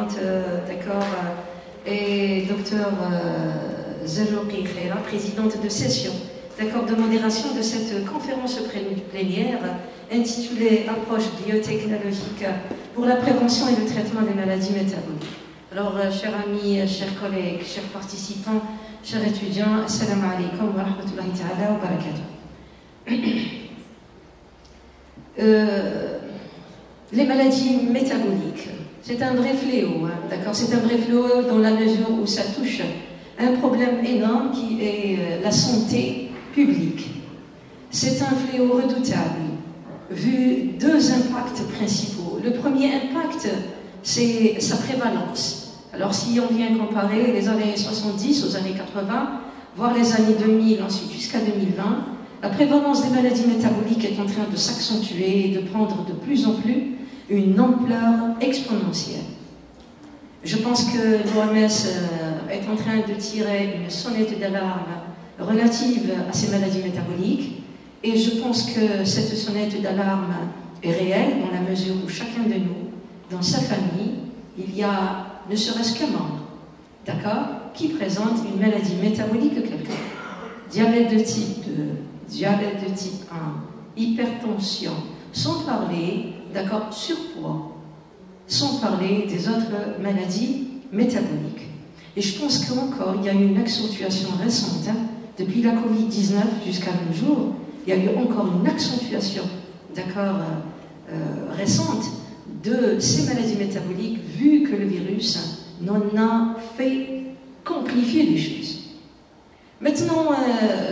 présidente, d'accord, et docteur Zarrouki Khaira, présidente de session, d'accord, de modération de cette conférence plénière intitulée Approche biotechnologique pour la prévention et le traitement des maladies métaboliques. Alors, chers amis, chers collègues, chers participants, chers étudiants, assalamu alaikum wa rahmatullahi ta'ala wa barakatuh. Les maladies métaboliques, c'est un vrai fléau, hein, d'accord? C'est un vrai fléau dans la mesure où ça touche un problème énorme qui est la santé publique. C'est un fléau redoutable, vu deux impacts principaux. Le premier impact, c'est sa prévalence. Alors si on vient comparer les années 70 aux années 80, voire les années 2000, ensuite jusqu'à 2020, la prévalence des maladies métaboliques est en train de s'accentuer et de prendre de plus en plus une ampleur exponentielle. Je pense que l'OMS est en train de tirer une sonnette d'alarme relative à ces maladies métaboliques et je pense que cette sonnette d'alarme est réelle dans la mesure où chacun de nous, dans sa famille, il y a ne serait-ce qu'un membre, d'accord, qui présente une maladie métabolique quelconque. Diabète de type 2, diabète de type 1, hypertension, sans parler, d'accord, surpoids, sans parler des autres maladies métaboliques. Et je pense qu'encore, il y a eu une accentuation récente, hein, depuis la Covid-19 jusqu'à nos jours, il y a eu encore une accentuation, d'accord, récente de ces maladies métaboliques, vu que le virus n'en a fait qu'amplifier les choses. Maintenant,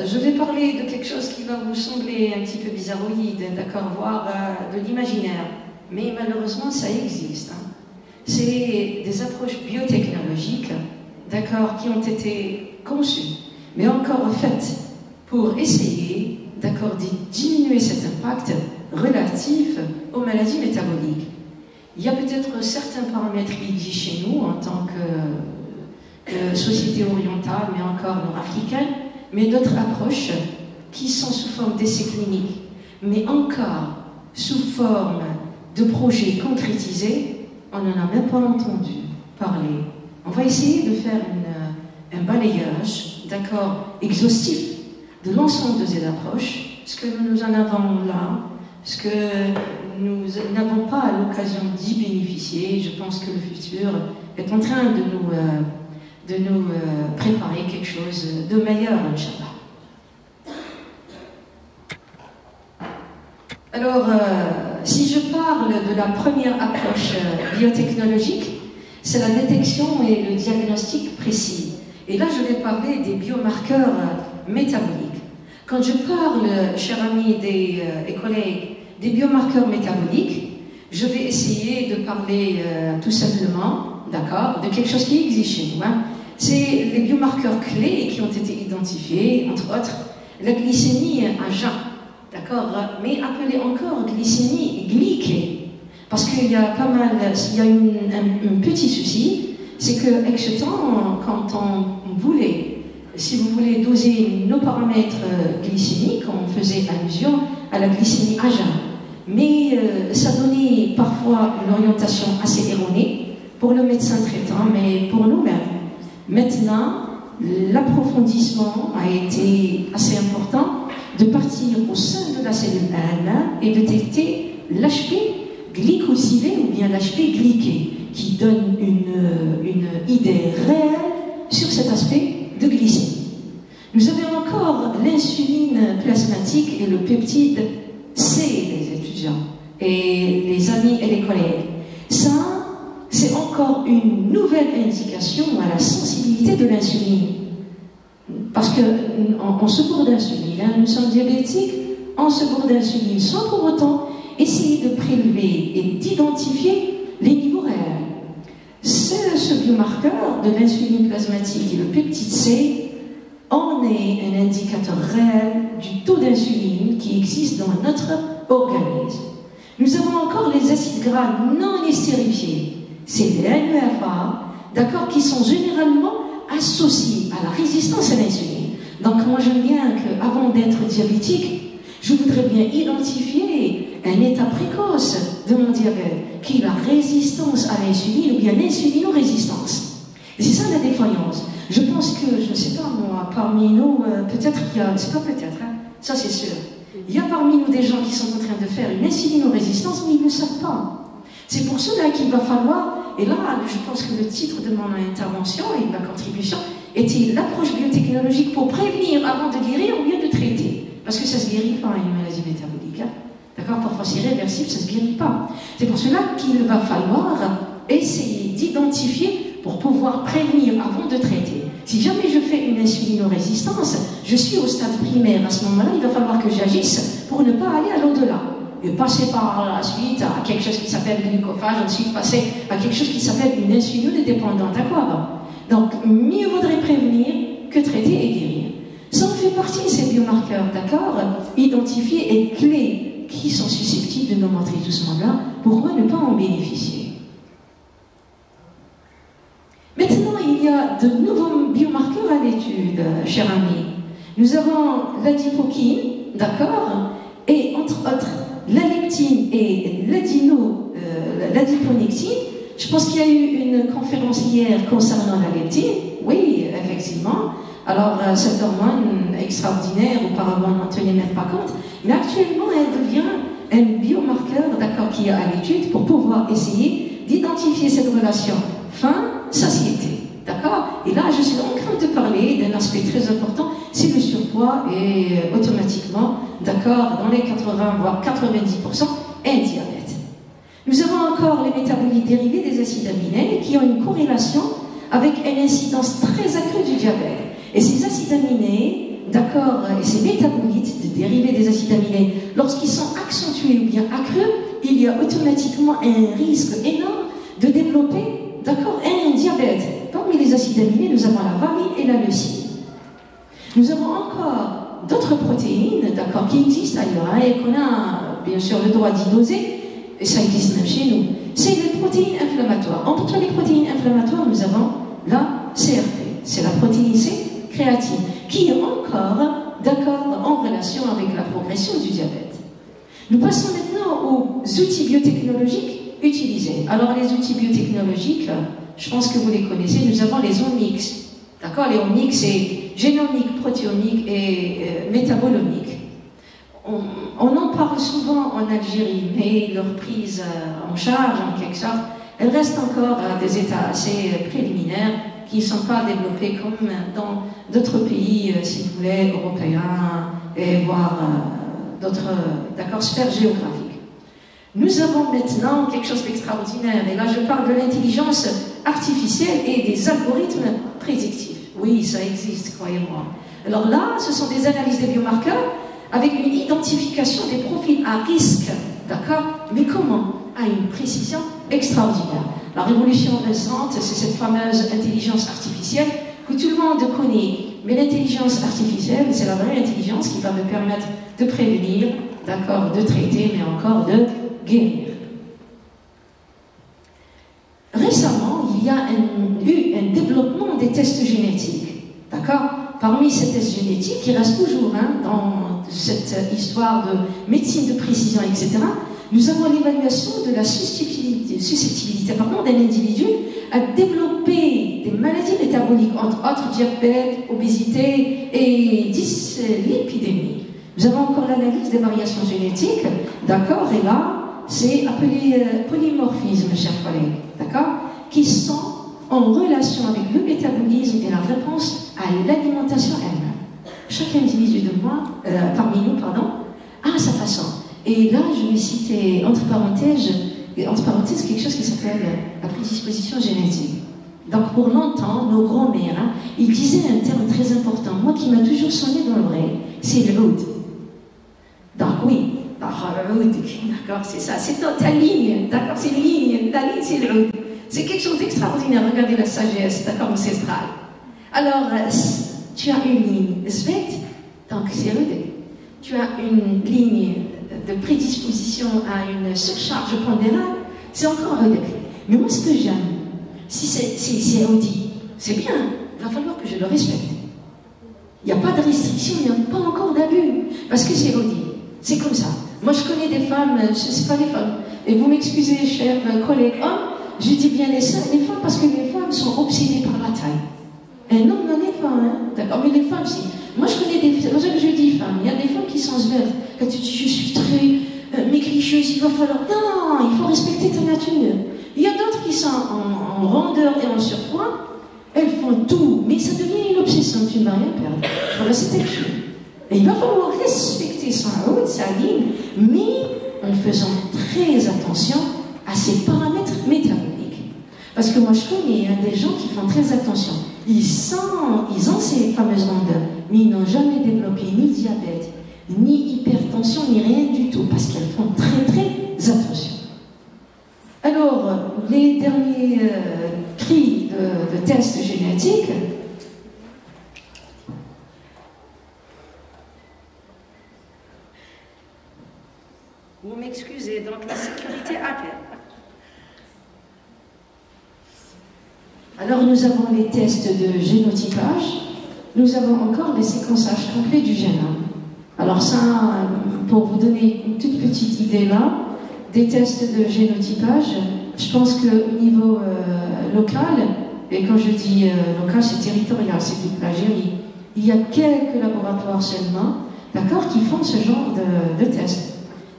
je vais parler de quelque chose qui va vous sembler un petit peu bizarroïde, d'accord, voire de l'imaginaire, mais malheureusement ça existe. Hein. C'est des approches biotechnologiques, d'accord, qui ont été conçues, mais encore faites pour essayer, d'accord, de diminuer cet impact relatif aux maladies métaboliques. Il y a peut-être certains paramètres qui existent chez nous en tant que société orientale, mais encore nord-africaine, mais d'autres approches qui sont sous forme d'essais cliniques, mais encore sous forme de projets concrétisés, on n'en a même pas entendu parler. On va essayer de faire un balayage, d'accord, exhaustif de l'ensemble de ces approches, ce que nous en avons là, ce que nous n'avons pas l'occasion d'y bénéficier. Je pense que le futur est en train de nous préparer quelque chose de meilleur, Inch'Allah. Alors, si je parle de la première approche biotechnologique, c'est la détection et le diagnostic précis. Et là, je vais parler des biomarqueurs métaboliques. Quand je parle, chers amis et collègues, des biomarqueurs métaboliques, je vais essayer de parler tout simplement, d'accord, de quelque chose qui existe chez nous. Hein. C'est les biomarqueurs clés qui ont été identifiés, entre autres, la glycémie à jeun, d'accord, mais appelée encore glycémie glyquée, parce qu'il y a pas mal, il y a un petit souci, c'est qu'avec ce temps, quand on voulait, si vous voulez doser nos paramètres glycémiques, on faisait allusion à la glycémie à jeun, mais ça donnait parfois une orientation assez erronée pour le médecin traitant, mais pour nous-mêmes. Maintenant, l'approfondissement a été assez important de partir au sein de la cellule ALA et de détecter l'HP glycosylé ou bien l'HP glyqué, qui donne une idée réelle sur cet aspect de glycémie. Nous avons encore l'insuline plasmatique et le peptide C, les étudiants, et les amis et les collègues. Ça, c'est encore une nouvelle indication à la sensibilité de l'insuline. Parce qu'on se bourre d'insuline, hein, nous sommes diabétiques, on se bourre d'insuline sans pour autant essayer de prélever et d'identifier les niveaux réels. Ce biomarqueur de l'insuline plasmatique et le peptide C en est un indicateur réel du taux d'insuline qui existe dans notre organisme. Nous avons encore les acides gras non estérifiés, c'est les NEFA, d'accord, qui sont généralement associés à la résistance à l'insuline. Donc moi j'aime bien qu'avant d'être diabétique, je voudrais bien identifier détecter un état précoce de mon diabète, qui est la résistance à l'insuline ou bien l'insulinorésistance. Et c'est ça la défaillance. Je pense que, je ne sais pas moi, parmi nous, peut-être qu'il y a, c'est pas peut-être, hein, ça c'est sûr, il y a parmi nous des gens qui sont en train de faire une insulinorésistance, mais ils ne le savent pas. C'est pour cela qu'il va falloir, et là, je pense que le titre de mon intervention et de ma contribution était l'approche biotechnologique pour prévenir avant de guérir ou bien de traiter. Parce que ça ne se guérit pas, une maladie métabolique. Hein. D'accord? Parfois c'est réversible, ça ne se guérit pas. C'est pour cela qu'il va falloir essayer d'identifier pour pouvoir prévenir avant de traiter. Si jamais je fais une insulinorésistance, je suis au stade primaire. À ce moment-là, il va falloir que j'agisse pour ne pas aller à l'au-delà. Et passer par la suite à quelque chose qui s'appelle le glucophage, ensuite passer à quelque chose qui s'appelle une insuline dépendante. D'accord? Donc, mieux vaudrait prévenir que traiter et guérir. Ça en fait partie de ces biomarqueurs, d'accord? Identifier et clés qui sont susceptibles de nous montrer tout ce monde-là, pourquoi ne pas en bénéficier? Maintenant, il y a de nouveaux biomarqueurs à l'étude, chers amis. Nous avons l'adipokine, d'accord? Et entre autres, la leptine et l'adiponectine. Je pense qu'il y a eu une conférence hier concernant la leptine. Oui, effectivement. Alors, cette hormone extraordinaire, auparavant, on n'en tenait même pas compte. Mais actuellement, elle devient un biomarqueur, d'accord, qui est à l'étude pour pouvoir essayer d'identifier cette relation faim-satiété. D'accord? Et là, je suis en train de parler d'un aspect très important, c'est le surpoids et automatiquement, d'accord, dans les 80 voire 90%, un diabète. Nous avons encore les métabolites dérivés des acides aminés qui ont une corrélation avec une incidence très accrue du diabète. Et ces acides aminés, d'accord, et ces métabolites dérivés des acides aminés, lorsqu'ils sont accentués ou bien accrus, il y a automatiquement un risque énorme de développer, d'accord, un diabète. Parmi les acides aminés, nous avons la valine et la leucine. Nous avons encore d'autres protéines, d'accord, qui existent ailleurs, hein, et qu'on a bien sûr le droit d'y doser, et ça existe même chez nous. C'est les protéines inflammatoires. Entre les protéines inflammatoires, nous avons la CRP, c'est la protéine C, créatine, qui est encore, d'accord, en relation avec la progression du diabète. Nous passons maintenant aux outils biotechnologiques utilisés. Alors les outils biotechnologiques, je pense que vous les connaissez, nous avons les omics. D'accord? Les omics, c'est génomique, protéomique et métabolomique. On en parle souvent en Algérie, mais leur prise en charge, en quelque sorte, elle reste encore à des états assez préliminaires qui ne sont pas développés comme dans d'autres pays, si vous voulez, européens, et voire d'autres, d'accord, sphères géographiques. Nous avons maintenant quelque chose d'extraordinaire, et là je parle de l'intelligence artificielle et des algorithmes prédictifs. Oui, ça existe, croyez-moi. Alors là, ce sont des analyses des biomarqueurs avec une identification des profils à risque, d'accord? Mais comment? À une précision extraordinaire. La révolution récente, c'est cette fameuse intelligence artificielle que tout le monde connaît. Mais l'intelligence artificielle, c'est la vraie intelligence qui va me permettre de prévenir, d'accord, de traiter, mais encore de guérir. Récemment, il y a eu un développement des tests génétiques, d'accord? Parmi ces tests génétiques, qui restent toujours hein, dans cette histoire de médecine de précision, etc., nous avons l'évaluation de la susceptibilité d'un individu à développer des maladies métaboliques, entre autres diabète, obésité et dyslipidémie. Nous avons encore l'analyse des variations génétiques, d'accord, et là, c'est appelé polymorphisme, chers collègues, d'accord, qui sont en relation avec le métabolisme et la réponse à l'alimentation elle-même. Chaque individu de moi, parmi nous, pardon, a sa façon. Et là, je vais citer, entre parenthèses, quelque chose qui s'appelle la prédisposition génétique. Donc, pour longtemps, nos grands-mères, hein, ils disaient un terme très important, moi qui m'a toujours sonné dans l'oreille, c'est le oud. Donc, oui, d'accord, c'est ça, c'est ta ligne, d'accord, c'est une ligne, la ligne, c'est le oud. C'est quelque chose d'extraordinaire, regardez la sagesse, d'accord, ancestrale. Alors, tu as une ligne, svect, donc c'est oud. Tu as une ligne de prédisposition à une surcharge pondérale, c'est encore oud. Mais moi, ce que j'aime, si c'est audi, c'est bien, il va falloir que je le respecte. Il n'y a pas de restriction, il n'y a pas encore d'abus, parce que c'est audi. C'est comme ça. Moi, je connais des femmes, c'est pas des femmes, et vous m'excusez, chers collègues hommes, je dis bien les femmes parce que les femmes sont obsédées par la taille. Un homme n'en est pas, hein, d'accord, mais les femmes, si. Moi, je connais des femmes, je dis femmes, il y a des femmes qui sont sveltes, quand tu dis je suis très maigricheuse, il va falloir. Non, il faut respecter ta nature. Il y a d'autres qui sont en rondeur et en surpoids, elles font tout, mais ça devient une obsession, tu ne vas rien perdre. Voilà, c'est quelque chose. Et il va falloir respecter son haut, sa ligne, mais en faisant très attention à ses paramètres métaboliques. Parce que moi, je connais des gens qui font très attention. Ils ont ces fameuses rondeurs, mais ils n'ont jamais développé ni diabète, ni hypertension, ni rien du tout, parce qu'elles font très, très attention. Alors, les derniers cris de tests génétiques. Vous m'excusez, donc la sécurité appelle. Alors nous avons les tests de génotypage, nous avons encore les séquençages complets du génome. Alors ça, pour vous donner une toute petite idée là, des tests de génotypage, je pense qu'au niveau local, et quand je dis local, c'est territorial, c'est toute l'Algérie, il y a quelques laboratoires seulement, d'accord, qui font ce genre de tests,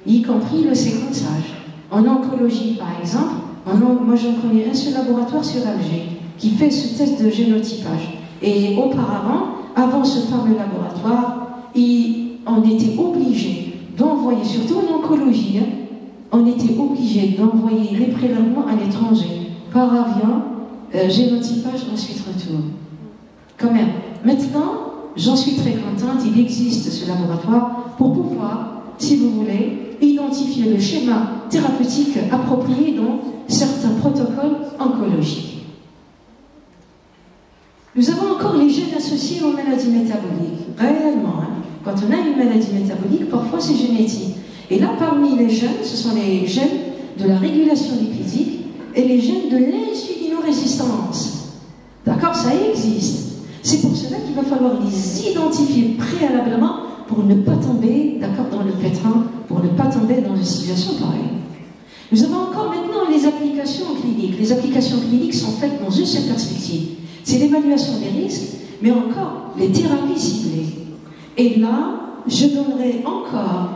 y compris le séquençage. En oncologie, par exemple, moi j'en connais un seul laboratoire sur Alger qui fait ce test de génotypage. Et auparavant, avant ce fameux laboratoire, on était obligé d'envoyer, surtout en oncologie, on était obligé d'envoyer les prélèvements à l'étranger, par avion, génotypage, ensuite retour. Quand même. Maintenant, j'en suis très contente, il existe ce laboratoire pour pouvoir, si vous voulez, identifier le schéma thérapeutique approprié dans certains protocoles oncologiques. Nous avons encore les gènes associés aux maladies métaboliques. Réellement, hein. Quand on a une maladie métabolique, parfois c'est génétique. Et là, parmi les gènes, ce sont les gènes de la régulation lipidique et les gènes de l'insulinorésistance. D'accord, ça existe. C'est pour cela qu'il va falloir les identifier préalablement pour ne pas tomber, d'accord, dans le pétrin, pour ne pas tomber dans une situation pareille. Nous avons encore maintenant les applications cliniques. Les applications cliniques sont faites dans une seule perspective. C'est l'évaluation des risques, mais encore les thérapies ciblées. Et là, je donnerai encore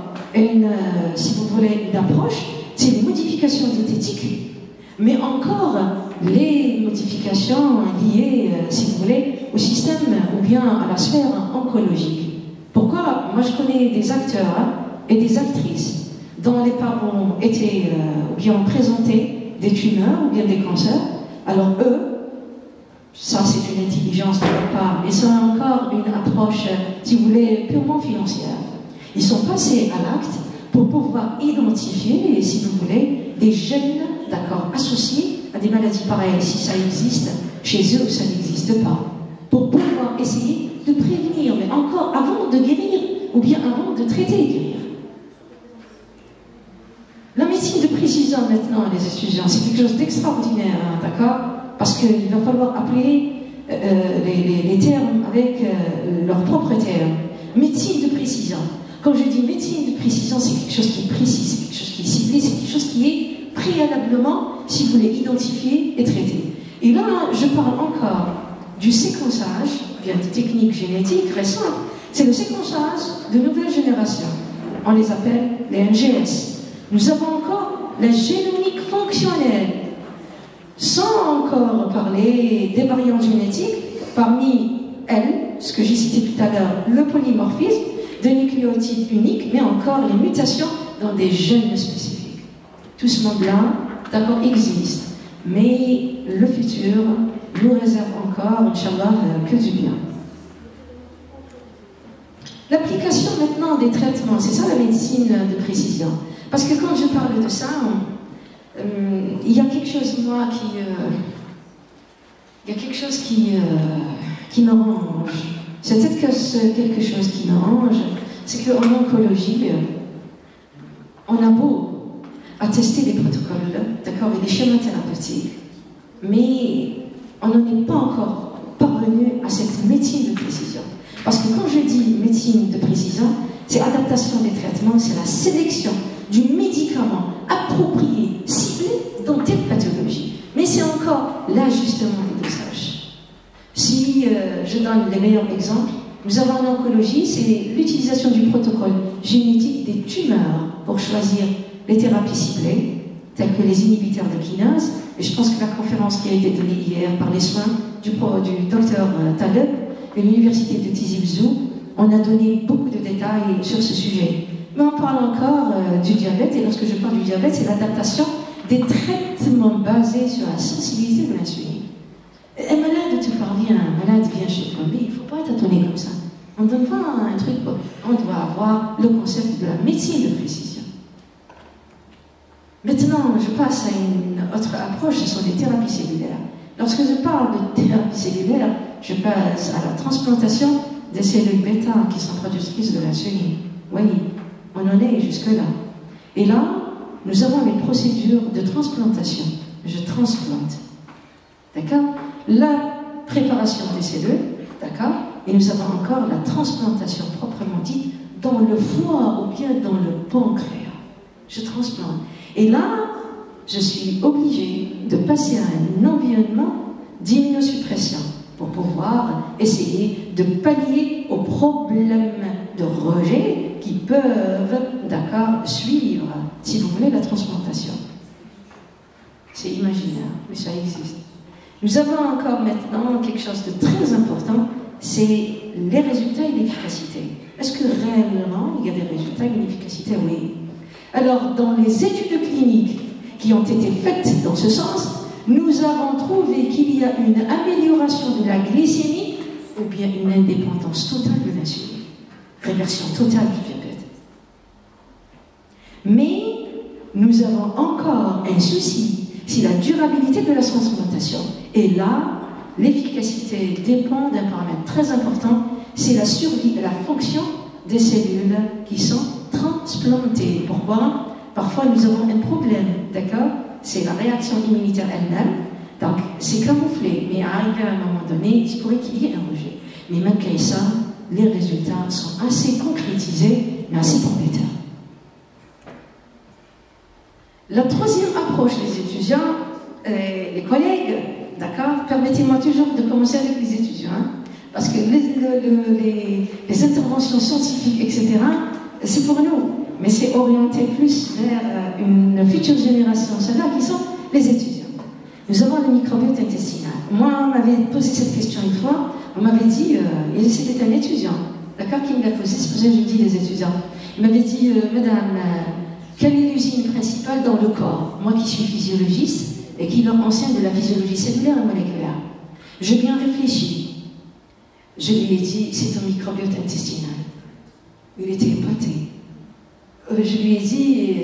si vous voulez, une approche, c'est les modifications diététiques, mais encore les modifications liées, si vous voulez, au système ou bien à la sphère oncologique. Pourquoi? Moi, je connais des acteurs et des actrices dont les parents étaient ou bien ont présenté des tumeurs ou bien des cancers. Alors eux, ça c'est une intelligence de leur part, mais c'est encore une approche, si vous voulez, purement financière. Ils sont passés à l'acte pour pouvoir identifier, si vous voulez, des gènes, d'accord, associés à des maladies pareilles, si ça existe chez eux ou ça n'existe pas, pour pouvoir essayer de prévenir, mais encore avant de guérir, ou bien avant de traiter et guérir. La médecine de précision maintenant, les étudiants, c'est quelque chose d'extraordinaire, hein, d'accord? Parce qu'il va falloir appeler les termes avec leurs propres termes. Médecine de précision. Quand je dis médecine de précision, c'est quelque chose qui est précis, c'est quelque chose qui est ciblé, c'est quelque chose qui est préalablement, si vous voulez, identifié et traité. Et là, je parle encore du séquençage, bien de techniques génétiques récentes. C'est le séquençage de nouvelle génération. On les appelle les NGS. Nous avons encore la génomique fonctionnelle. Sans encore parler des variantes génétiques, parmi elles, ce que j'ai cité tout à l'heure, le polymorphisme, de nucléotides uniques, mais encore les mutations dans des gènes spécifiques. Tout ce monde-là, d'accord, existe, mais le futur nous réserve encore, Inch'Allah, que du bien. L'application maintenant des traitements, c'est ça la médecine de précision. Parce que quand je parle de ça, il y a quelque chose, moi, qui m'arrange. C'est peut-être quelque chose qui m'arrange, c'est qu'en oncologie, on a beau attester les protocoles, d'accord, et les schémas thérapeutiques, mais on n'en est pas encore parvenu à cette médecine de précision. Parce que quand je dis médecine de précision, c'est l'adaptation des traitements, c'est la sélection du médicament approprié, ciblé dans telle pathologie. Mais c'est encore l'ajustement des dosages. Si je donne les meilleurs exemples, nous avons en oncologie, c'est l'utilisation du protocole génétique des tumeurs pour choisir les thérapies ciblées, telles que les inhibiteurs de kinase. Et je pense que la conférence qui a été donnée hier par les soins du docteur Taleb de l'université de Tizi Ouzou, on a donné beaucoup de détails sur ce sujet. Mais on parle encore du diabète, et lorsque je parle du diabète, c'est l'adaptation des traitements basés sur la sensibilité de l'insuline. Un malade te parle, un malade vient chez toi, mais il ne faut pas être étonné comme ça. On ne donne pas un truc, on doit avoir le concept de la médecine de précision. Maintenant, je passe à une autre approche, ce sont les thérapies cellulaires. Lorsque je parle de thérapie cellulaire, je passe à la transplantation des cellules bêta qui sont productrices de l'insuline. Oui, on en est jusque-là. Et là, nous avons les procédures de transplantation. Je transplante. D'accord? La préparation des cellules, d'accord? Et nous avons encore la transplantation proprement dite dans le foie ou bien dans le pancréas. Je transplante. Et là, je suis obligée de passer à un environnement d'immunosuppression pour pouvoir essayer de pallier aux problèmes de rejet qui peuvent, d'accord, suivre, si vous voulez, la transplantation. C'est imaginaire, mais ça existe. Nous avons encore maintenant quelque chose de très important, c'est les résultats et l'efficacité. Est-ce que réellement il y a des résultats et une efficacité? Oui. Alors, dans les études cliniques qui ont été faites dans ce sens, nous avons trouvé qu'il y a une amélioration de la glycémie ou bien une indépendance totale de l'insuline. Réversion totale du diabète. Mais nous avons encore un souci, c'est la durabilité de la transplantation. Et là, l'efficacité dépend d'un paramètre très important, c'est la survie et la fonction des cellules qui sont transplantées. Pourquoi? Parfois nous avons un problème, d'accord? C'est la réaction immunitaire elle-même, donc c'est camouflé, mais arrivé à un moment donné, il se pourrait qu'il y ait un rejet. Mais malgré ça, les résultats sont assez concrétisés, mais assez prometteurs. La troisième approche des étudiants, les collègues, d'accord, permettez-moi toujours de commencer avec les étudiants, hein, parce que les interventions scientifiques, etc., c'est pour nous, mais c'est orienté plus vers une future génération, ceux-là qui sont les étudiants. Nous avons le microbiote intestinal. Moi, on m'avait posé cette question une fois, on m'avait dit, et c'était un étudiant, d'accord, qui me l'a posé, c'est pour ça que je dis les étudiants. Il m'avait dit, madame, quelle est l'usine principale dans le corps? Moi qui suis physiologiste et qui leur enseigne de la physiologie cellulaire et moléculaire. J'ai bien réfléchi. Je lui ai dit, c'est un microbiote intestinal. Il était épaté. Je lui ai dit,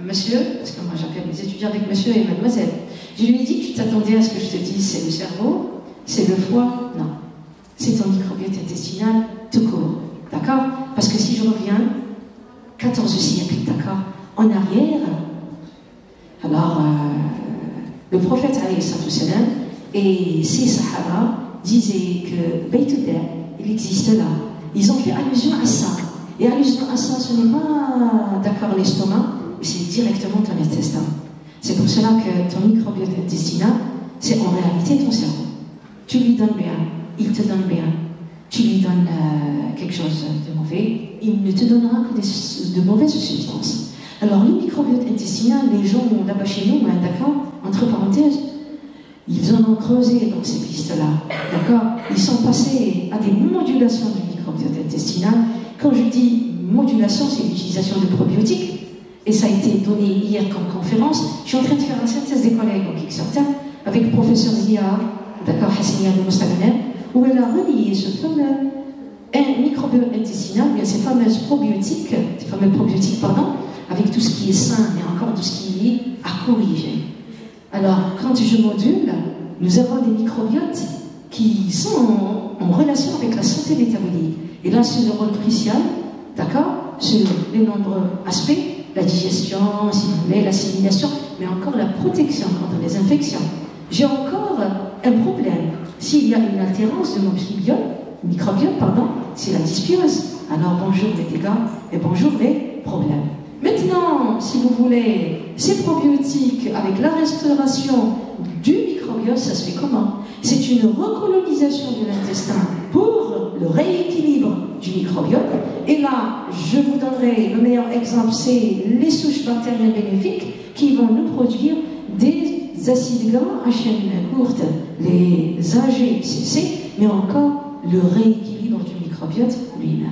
monsieur, parce que moi j'appelle mes étudiants avec monsieur et mademoiselle, je lui ai dit, tu t'attendais à ce que je te dise, c'est le cerveau, c'est le foie? Non. C'est un microbiote intestinal tout court. D'accord? Parce que si je reviens 14 siècles, d'accord, en arrière, alors le prophète alayhi salam et ses sahaba disaient que Bayt-ud-Da, il existe là. Ils ont fait allusion à ça. Et allusion à ça, ce n'est pas, d'accord, l'estomac, mais c'est directement ton intestin. C'est pour cela que ton microbiote intestinal, c'est en réalité ton cerveau. Tu lui donnes bien, il te donne bien. Tu lui donnes quelque chose de mauvais, il ne te donnera que de mauvaises substances. Alors, le microbiote intestinal, les gens là-bas chez nous, d'accord, entre parenthèses, ils en ont creusé dans ces pistes-là, d'accord. Ils sont passés à des modulations du microbiote intestinal. Quand je dis modulation, c'est l'utilisation de probiotiques, et ça a été donné hier comme conférence. Je suis en train de faire la synthèse des collègues en Kickstarter avec le professeur Zia, d'accord, Hassania de Moustaghanem, où elle a relié ce fameux microbiote intestinal, bien ces fameuses probiotiques, avec tout ce qui est sain, mais encore tout ce qui est à corriger. Alors, quand je module, nous avons des microbiotes qui sont en relation avec la santé métabolique. Et là, c'est le rôle crucial, d'accord, sur les nombreux aspects, la digestion, si vous voulez, l'assimilation, mais encore la protection contre les infections. J'ai encore un problème. S'il y a une altérance de mon microbiote, microbiote, pardon, c'est la dysbiose. Alors bonjour les dégâts et bonjour les problèmes. Maintenant, si vous voulez, ces probiotiques avec la restauration du microbiote, ça se fait comment? C'est une recolonisation de l'intestin pour le rééquilibre du microbiote. Et là, je vous donnerai le meilleur exemple, c'est les souches bactériennes bénéfiques qui vont nous produire des acides gras à chaîne courte, les AGCC, mais encore le rééquilibre du microbiote lui-même.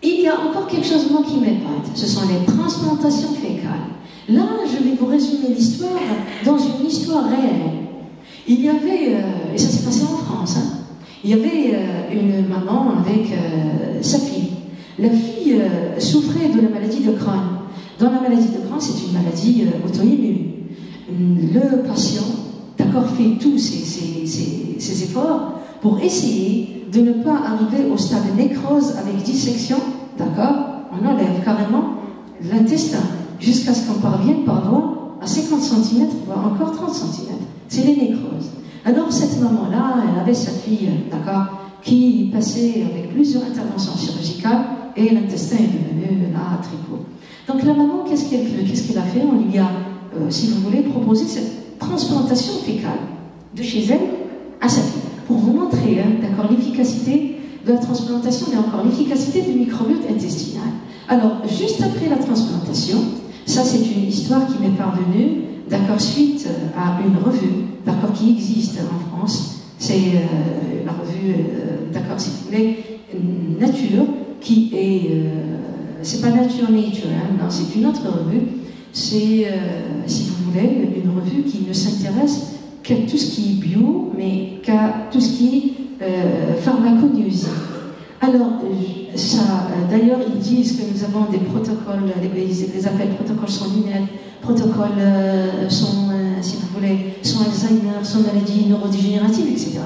Il y a encore quelque chose moi qui m'épate, ce sont les transplantations fécales. Là, je vais vous résumer l'histoire dans une histoire réelle. Il y avait, et ça s'est passé en France, hein, il y avait une maman avec sa fille. La fille souffrait de la maladie de Crohn. Dans la maladie de Crohn, c'est une maladie auto-immune. Le patient, d'accord, fait tous ses efforts pour essayer de ne pas arriver au stade de nécrose avec dissection, d'accord, on enlève carrément l'intestin jusqu'à ce qu'on parvienne par voie à 50 cm, voire encore 30 cm. C'est les nécroses. Alors cette maman-là, elle avait sa fille, d'accord, qui passait avec plusieurs interventions chirurgicales et l'intestin est devenu là très court. Donc la maman, qu'est-ce qu'elle a fait? On lui a, si vous voulez, proposé cette transplantation fécale de chez elle à sa fille, pour vous montrer, hein, d'accord, l'efficacité de la transplantation, mais encore l'efficacité du microbiote intestinal. Alors, juste après la transplantation, ça c'est une histoire qui m'est parvenue, d'accord, suite à une revue, d'accord, qui existe en France, c'est la revue, d'accord, si vous voulez, Nature, qui est, c'est pas Nature, hein, non, c'est une autre revue, c'est, si vous voulez, une revue qui ne s'intéresse qu'à tout ce qui est bio, mais qu'à tout ce qui est pharmacognosie. Alors, d'ailleurs, ils disent que nous avons des protocoles, les appels protocoles sanguinaires, protocoles si vous voulez, son Alzheimer, son maladie neurodégénérative, etc.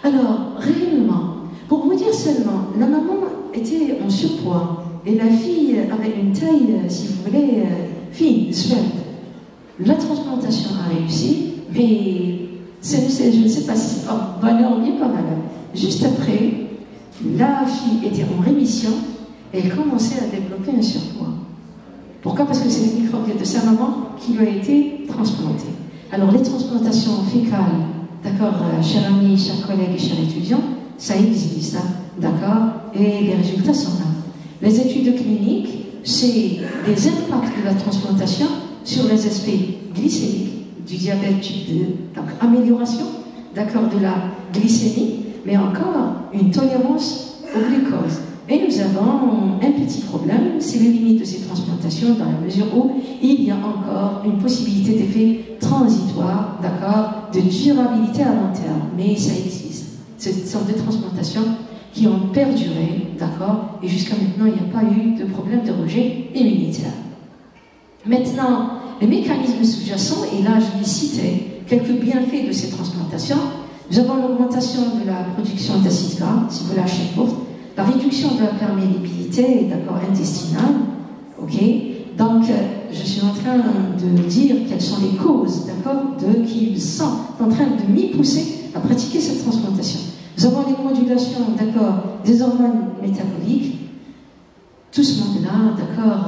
Alors, réellement, pour vous dire seulement, la maman était en surpoids et la fille avait une taille, si vous voulez, fine, svelte. La transplantation a réussi, mais je ne sais pas si c'est pas malheur ni pas malheur. Juste après, la fille était en rémission et elle commençait à développer un surpoids. Pourquoi? Parce que c'est le microbiote de sa maman qui lui a été transplanté. Alors les transplantations fécales, d'accord, chers amis, chers collègues et chers étudiants, ça existe, hein, d'accord, et les résultats sont là. Les études cliniques, c'est les impacts de la transplantation sur les aspects glycémiques du diabète type 2, donc amélioration, d'accord, de la glycémie, mais encore une tolérance au glucose. Et nous avons un petit problème, c'est les limites de ces transplantations dans la mesure où il y a encore une possibilité d'effet transitoire, d'accord, de durabilité à long terme, mais ça existe. Ce sont des transplantations qui ont perduré, d'accord, et jusqu'à maintenant il n'y a pas eu de problème de rejet immunitaire. Maintenant, les mécanismes sous-jacents, et là je vais citer quelques bienfaits de ces transplantations. Nous avons l'augmentation de la production d'acides gras, si vous lâchez courte, la réduction de la perméabilité, d'accord, intestinale, ok. Donc, je suis en train de dire quelles sont les causes, d'accord, qu'ils sont en train de m'y pousser à pratiquer cette transplantation. Nous avons les modulations, d'accord, des hormones métaboliques, tout ce monde-là, d'accord,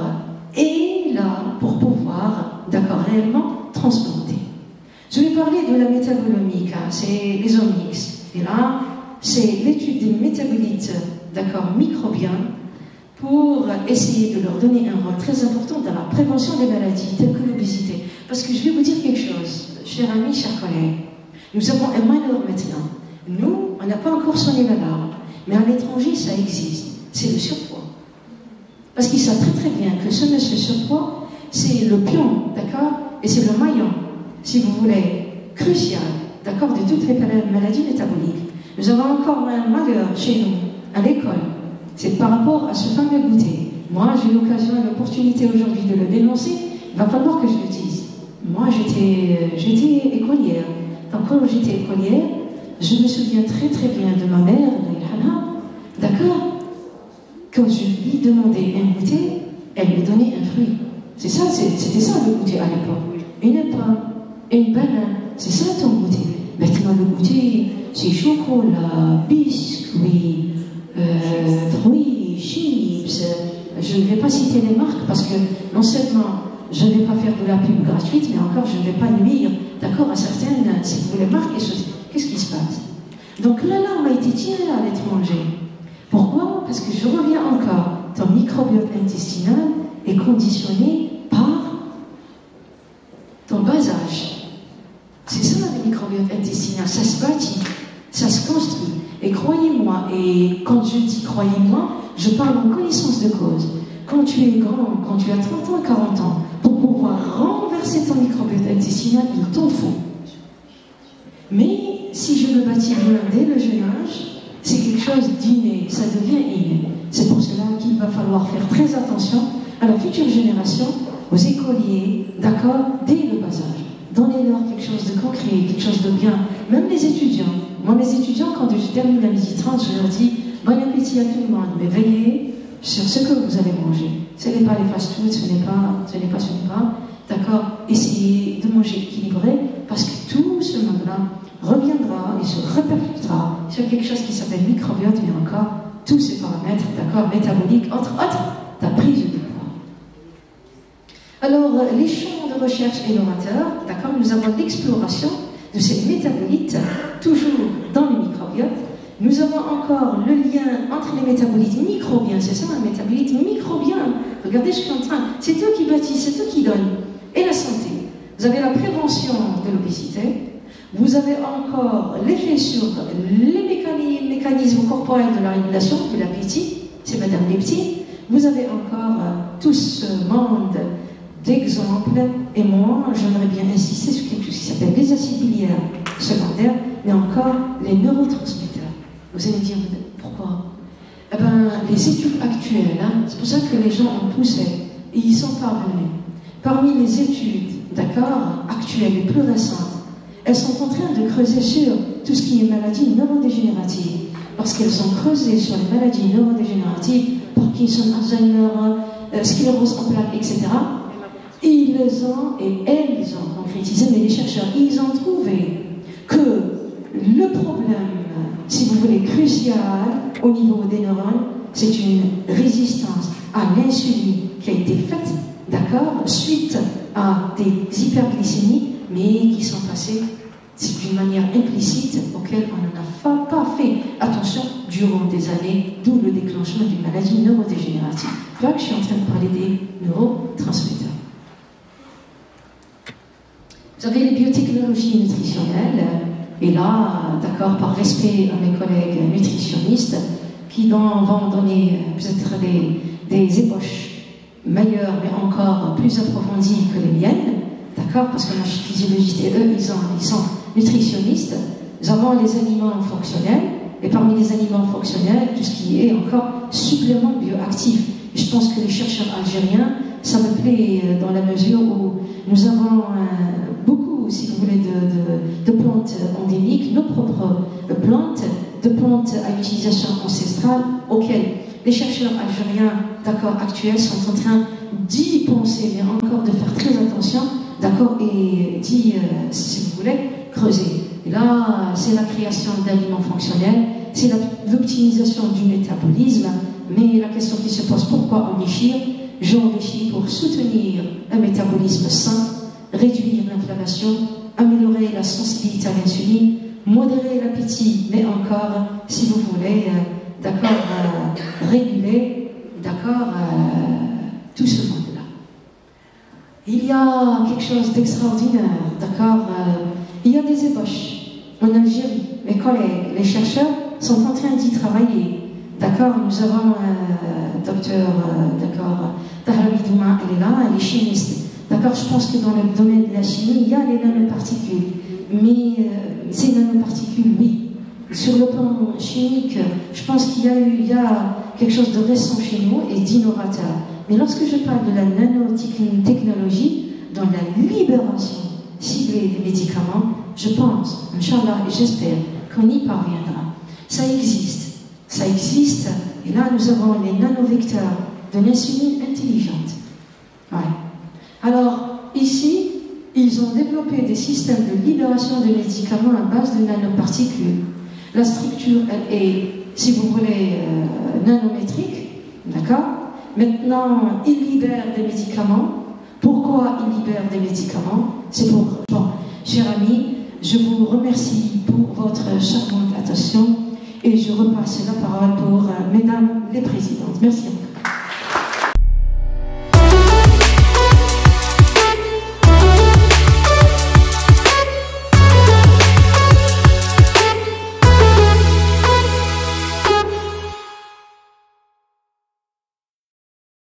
est là pour pouvoir, d'accord, réellement transplanter. Je vais parler de la métabolomique, hein, c'est les omics, et là, c'est l'étude des métabolites, d'accord, microbiens, pour essayer de leur donner un rôle très important dans la prévention des maladies telles que l'obésité. Parce que je vais vous dire quelque chose, chers amis, chers collègues, nous avons un malheur maintenant. Nous, on n'a pas encore sonné l'alarme, mais à l'étranger, ça existe, c'est le surpoids. Parce qu'ils savent très très bien que ce monsieur surpoids, c'est le pion, d'accord, et c'est le maillon, si vous voulez, crucial, d'accord, de toutes les maladies métaboliques. Nous avons encore un malheur chez nous, à l'école. C'est par rapport à ce fameux goûter. Moi, j'ai l'occasion et l'opportunité aujourd'hui de le dénoncer. Il va falloir que je le dise. Moi, j'étais écolière. Donc, quand j'étais écolière, je me souviens très très bien de ma mère, d'accord. Quand je lui demandais un goûter, elle me donnait un fruit. C'est ça, c'était ça le goûter à l'époque. Une pomme, une banane, c'est ça ton goûter. Maintenant, le goûter, c'est chocolat, biscuits, fruits, chips. Je ne vais pas citer les marques parce que non seulement je ne vais pas faire de la pub gratuite, mais encore je ne vais pas nuire, d'accord, à certaines, si vous voulez, marques. Qu'est-ce qui se passe? Donc l'alarme a été tirée à l'étranger. Pourquoi? Parce que je reviens encore, ton microbiote intestinal est conditionné par ton bas âge. C'est ça le microbiote intestinal, ça se bâtit, ça se construit. Et croyez-moi, et quand je dis croyez-moi, je parle en connaissance de cause. Quand tu es grand, quand tu as 30 ans, 40 ans, pour pouvoir renverser ton microbiote intestinal, il t'en faut. Mais si je le bâtis bien dès le jeune âge, c'est quelque chose d'inné, ça devient inné. C'est pour cela qu'il va falloir faire très attention à la future génération, aux écoliers, d'accord, dès le bas âge. Donnez-leur quelque chose de concret, quelque chose de bien. Même les étudiants. Moi, mes étudiants, quand je termine à 12h30, je leur dis bon appétit à tout le monde, mais veillez sur ce que vous allez manger. Ce n'est pas les fast-foods, ce n'est pas, d'accord. Essayez de manger équilibré, parce que tout ce monde-là reviendra et se répercutera sur quelque chose qui s'appelle microbiote, mais encore tous ces paramètres, d'accord, métaboliques, entre autres, ta prise de poids. Alors, les champs de recherche et novateurs, d'accord, nous avons l'exploration de ces métabolites, toujours dans le microbiote. Nous avons encore le lien entre les métabolites microbiens, c'est ça, un métabolite microbien. Regardez ce que je suis en train, c'est eux qui bâtissent, c'est eux qui donnent. Et la santé. Vous avez la prévention de l'obésité, vous avez encore l'effet sur les mécanismes corporels de la régulation, de l'appétit, c'est Madame Lepti. Vous avez encore tout ce monde d'exemples, et moi, j'aimerais bien insister sur quelque chose qui s'appelle les acides biliaires secondaires, mais encore les neurotransmetteurs. Vous allez me dire, pourquoi? Eh bien, les études actuelles, hein, c'est pour ça que les gens ont poussé, et ils sont parvenus. Parmi les études, d'accord, actuelles et plus récentes, elles sont en train de creuser sur tout ce qui est maladies neurodégénératives. Lorsqu'elles ont creusé sur les maladies neurodégénératives, Parkinson, Alzheimer, sclérose en plaques, etc., ils ont, et elles ont concrétisé, mais les chercheurs, ils ont trouvé que le problème, si vous voulez, crucial au niveau des neurones, c'est une résistance à l'insuline qui a été faite, d'accord, suite à des hyperglycémies, mais qui sont passées d'une manière implicite auquel on n'a pas fait attention durant des années, d'où le déclenchement d'une maladie neurodégénérative. Là que je suis en train de parler des neurotransmetteurs. Vous avez les biotechnologies nutritionnelles, et là, d'accord, par respect à mes collègues nutritionnistes, qui vont donner peut-être des ébauches meilleures, mais encore plus approfondies que les miennes, d'accord, parce que moi je suis physiologiste et eux, ils sont nutritionnistes. Nous avons les aliments fonctionnels, et parmi les aliments fonctionnels, tout ce qui est encore supplément bioactif. Et je pense que les chercheurs algériens, ça me plaît dans la mesure où nous avons beaucoup, si vous voulez, de plantes endémiques, nos propres plantes, de plantes à utilisation ancestrale, auxquelles les chercheurs algériens, d'accord, actuels, sont en train d'y penser, mais encore de faire très attention, d'accord, et d'y, si vous voulez, creuser. Et là, c'est la création d'aliments fonctionnels, c'est l'optimisation du métabolisme, mais la question qui se pose, pourquoi enrichir? J'enrichis pour soutenir un métabolisme sain, réduire l'inflammation, améliorer la sensibilité à l'insuline, modérer l'appétit, mais encore, si vous voulez, d'accord, réguler, d'accord, tout ce monde-là. Il y a quelque chose d'extraordinaire, d'accord, il y a des ébauches en Algérie. Mes collègues, les chercheurs, sont en train d'y travailler. D'accord, nous avons docteur, d'accord, Tahraoui Douma, elle est là, elle est chimiste. D'accord, je pense que dans le domaine de la chimie, il y a les nanoparticules. Mais ces nanoparticules, oui. Sur le plan chimique, je pense qu'il y a quelque chose de récent chez nous et d'innovateur. Mais lorsque je parle de la nanotechnologie, dans la libération ciblée des médicaments, je pense, Inch'Allah, et j'espère qu'on y parviendra. Ça existe. Ça existe, et là nous avons les nanovecteurs de l'insuline intelligente. Ouais. Alors, ici, il ils ont développé des systèmes de libération de médicaments à base de nanoparticules. La structure, elle est, si vous voulez, nanométrique, d'accord? Maintenant, ils libèrent des médicaments. Pourquoi ils libèrent des médicaments? C'est pour... Bon, chers amis, je vous remercie pour votre charmante attention et je repasse la parole pour mesdames les présidentes. Merci.